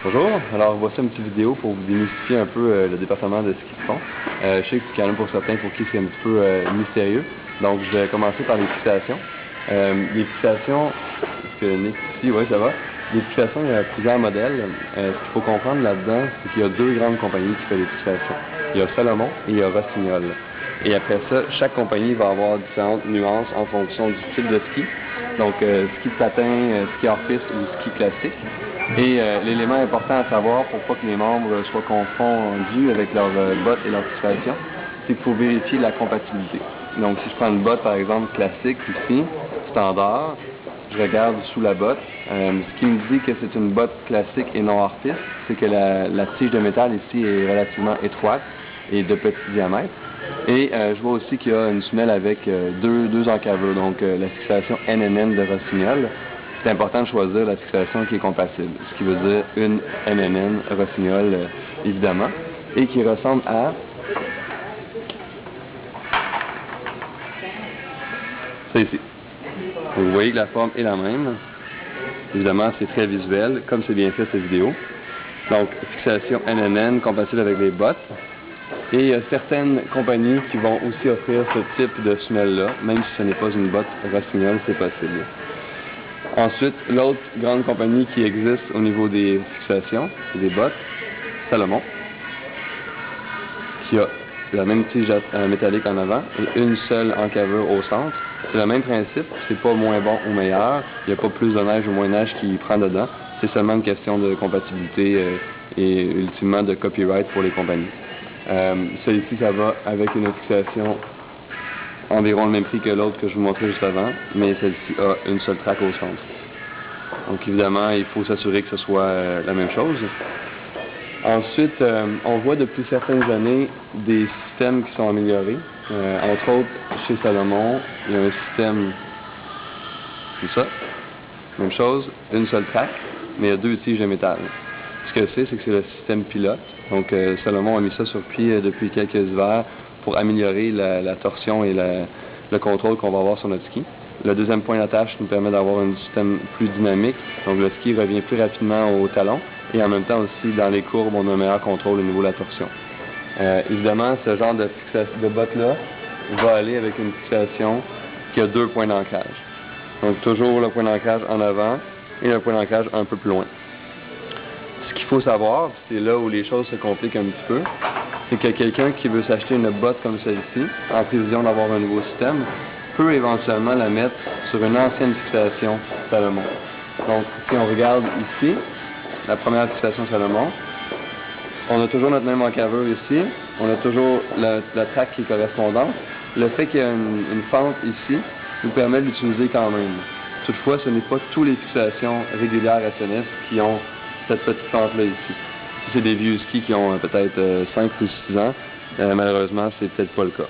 Bonjour, alors voici une petite vidéo pour vous démystifier un peu le département de ski de fond. Je sais qu'il y en a pour certains pour qui c'est un petit peu mystérieux, donc je vais commencer par les fixations. Les fixations, est-ce que Nick ici, oui ça va. Les fixations, il y a plusieurs modèles. Ce qu'il faut comprendre là-dedans, c'est qu'il y a deux grandes compagnies qui font les fixations. Il y a Salomon et il y a Rossignol. Et après ça, chaque compagnie va avoir différentes nuances en fonction du style de ski. Donc ski de patin, ski hors-piste ou ski classique. Et l'élément important à savoir pour pas que les membres soient confondus avec leurs bottes et leur fixation, c'est qu'il faut vérifier la compatibilité. Donc si je prends une botte par exemple classique ici, standard, je regarde sous la botte. Ce qui me dit que c'est une botte classique et non hors-piste, c'est que la tige de métal ici est relativement étroite et de petit diamètre. Et je vois aussi qu'il y a une semelle avec deux encaveurs, donc la fixation NNN de Rossignol. C'est important de choisir la fixation qui est compatible, ce qui veut dire une NNN Rossignol, évidemment, et qui ressemble à ça ici. Donc, vous voyez que la forme est la même. Évidemment, c'est très visuel, comme c'est bien fait cette vidéo. Donc, fixation NNN compatible avec les bottes. Et il y a certaines compagnies qui vont aussi offrir ce type de semelle-là, même si ce n'est pas une botte Rossignol, c'est possible. Ensuite, l'autre grande compagnie qui existe au niveau des fixations, des bottes, Salomon, qui a la même tige métallique en avant et une seule encaveur au centre. C'est le même principe, c'est pas moins bon ou meilleur, il n'y a pas plus de neige ou moins de neige qui prend dedans, c'est seulement une question de compatibilité et ultimement de copyright pour les compagnies. Celui-ci, ça va avec une fixation environ le même prix que l'autre que je vous montrais juste avant, mais celle-ci a une seule traque au centre. Donc évidemment, il faut s'assurer que ce soit la même chose. Ensuite, on voit depuis certaines années des systèmes qui sont améliorés. Entre autres, chez Salomon, il y a un système comme ça. Même chose, une seule traque, mais il y a deux tiges de métal. Ce que c'est que c'est le système pilote. Donc Salomon a mis ça sur pied depuis quelques hivers pour améliorer la torsion et le contrôle qu'on va avoir sur notre ski. Le deuxième point d'attache nous permet d'avoir un système plus dynamique, donc le ski revient plus rapidement au talon, et en même temps aussi dans les courbes, on a un meilleur contrôle au niveau de la torsion. Évidemment, ce genre de botte-là va aller avec une fixation qui a deux points d'ancrage. Donc toujours le point d'ancrage en avant et le point d'ancrage un peu plus loin. Ce qu'il faut savoir, c'est là où les choses se compliquent un petit peu, c'est que quelqu'un qui veut s'acheter une botte comme celle-ci, en prévision d'avoir un nouveau système, peut éventuellement la mettre sur une ancienne fixation Salomon. Donc, si on regarde ici, la première fixation Salomon, on a toujours notre même encaveur ici, on a toujours la traque qui est correspondante. Le fait qu'il y a une fente ici nous permet de l'utiliser quand même. Toutefois, ce n'est pas toutes les fixations régulières SNS qui ont cette petite fente-là ici. Si c'est des vieux skis qui ont peut-être 5 ou 6 ans, malheureusement, c'est peut-être pas le cas.